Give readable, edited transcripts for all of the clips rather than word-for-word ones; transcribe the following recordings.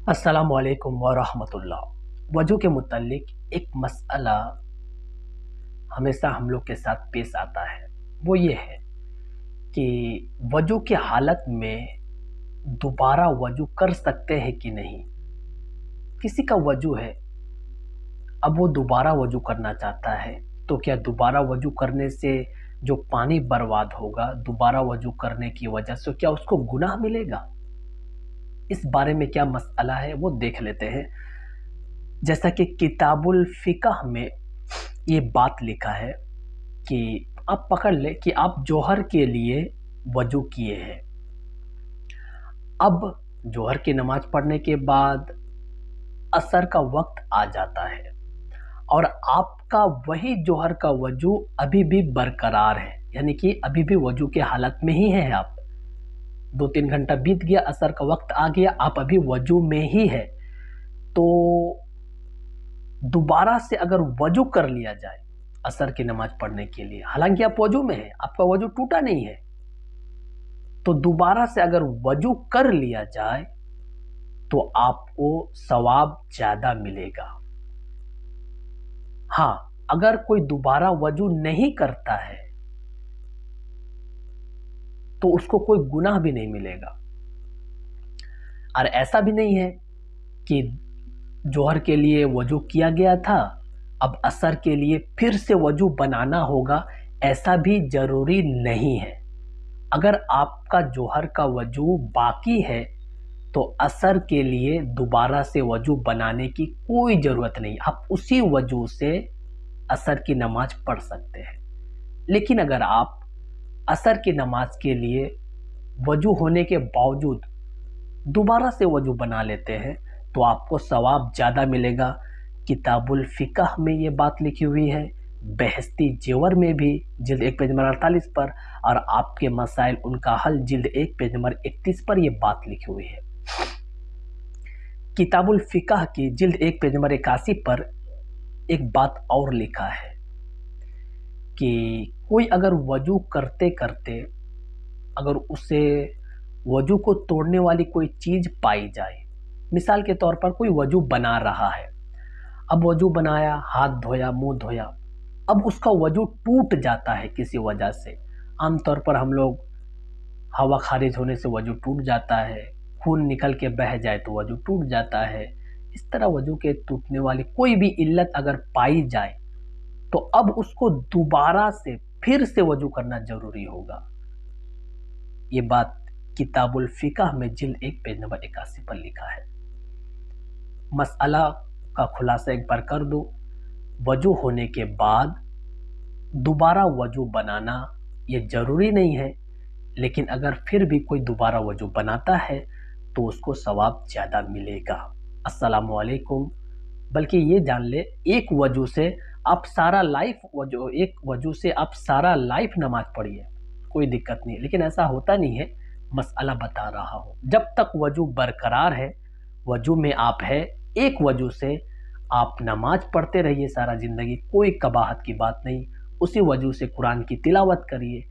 अस्सलामुअलैकुम वरहमतुल्लाह। वजू के मुतालिक एक मसला हमेशा हम लोग के साथ पेश आता है। वो ये है कि वजू की हालत में दोबारा वजू कर सकते हैं कि नहीं। किसी का वजू है, अब वो दोबारा वजू करना चाहता है, तो क्या दोबारा वजू करने से जो पानी बर्बाद होगा, दोबारा वजू करने की वजह से क्या उसको गुनाह मिलेगा? इस बारे में क्या मसला है वो देख लेते हैं। जैसा कि किताबुल फिकह में ये बात लिखा है कि आप पकड़ ले कि आप जोहर के लिए वजू किए हैं। अब जोहर की नमाज पढ़ने के बाद असर का वक्त आ जाता है और आपका वही जोहर का वजू अभी भी बरकरार है, यानी कि अभी भी वजू के हालत में ही है। आप 2-3 घंटा बीत गया, असर का वक्त आ गया, आप अभी वजू में ही है। तो दोबारा से अगर वजू कर लिया जाए असर की नमाज पढ़ने के लिए, हालांकि आप वजू में हैं, आपका वजू टूटा नहीं है, तो दोबारा से अगर वजू कर लिया जाए तो आपको सवाब ज्यादा मिलेगा। हाँ, अगर कोई दोबारा वजू नहीं करता है तो उसको कोई गुनाह भी नहीं मिलेगा। और ऐसा भी नहीं है कि जोहर के लिए वजू किया गया था, अब असर के लिए फिर से वजू बनाना होगा, ऐसा भी जरूरी नहीं है। अगर आपका जोहर का वजू बाकी है तो असर के लिए दोबारा से वजू बनाने की कोई ज़रूरत नहीं, आप उसी वजू से असर की नमाज पढ़ सकते हैं। लेकिन अगर आप असर की नमाज के लिए वजू होने के बावजूद दोबारा से वजू बना लेते हैं तो आपको सवाब ज़्यादा मिलेगा। किताबुल फिकह में ये बात लिखी हुई है, बहस्ती जेवर में भी जिल्द 1 पेज नंबर 48 पर, और आपके मसाइल उनका हल जिल्द 1 पेज नंबर 31 पर ये बात लिखी हुई है। किताबुल फिकह की जिल्द 1 पेज नंबर 81 पर एक बात और लिखा है कि कोई अगर वजू करते करते अगर उसे वजू को तोड़ने वाली कोई चीज पाई जाए, मिसाल के तौर पर कोई वजू बना रहा है, अब वजू बनाया, हाथ धोया, मुंह धोया, अब उसका वजू टूट जाता है किसी वजह से। आमतौर पर हम लोग हवा खारिज होने से वजू टूट जाता है, खून निकल के बह जाए तो वजू टूट जाता है। इस तरह वजू के टूटने वाली कोई भी इल्लत अगर पाई जाए तो अब उसको दोबारा से फिर से वजू करना जरूरी होगा। ये बात किताबुल फिकह में जिल्द 1 पेज नंबर 81 पर लिखा है। मसला का खुलासा एक बार कर दो, वजू होने के बाद दोबारा वजू बनाना ये जरूरी नहीं है, लेकिन अगर फिर भी कोई दोबारा वजू बनाता है तो उसको सवाब ज़्यादा मिलेगा। अस्सलामु अलैकुम। बल्कि ये जान ले, एक वजू से आप सारा लाइफ वजू, एक वजू से आप सारा लाइफ नमाज पढ़िए, कोई दिक्कत नहीं। लेकिन ऐसा होता नहीं है, मसला बता रहा हूँ। जब तक वजू बरकरार है, वजू में आप है, एक वजू से आप नमाज पढ़ते रहिए सारा ज़िंदगी, कोई कबाहत की बात नहीं। उसी वजू से कुरान की तिलावत करिए,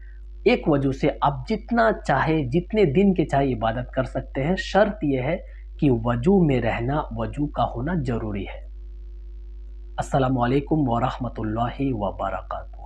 एक वजू से आप जितना चाहे, जितने दिन के चाहे इबादत कर सकते हैं। शर्त यह है कि वजू में रहना, वजू का होना ज़रूरी है। अस्सलामु अलैकुम वरहमतुल्लाहि वबरकातुहू।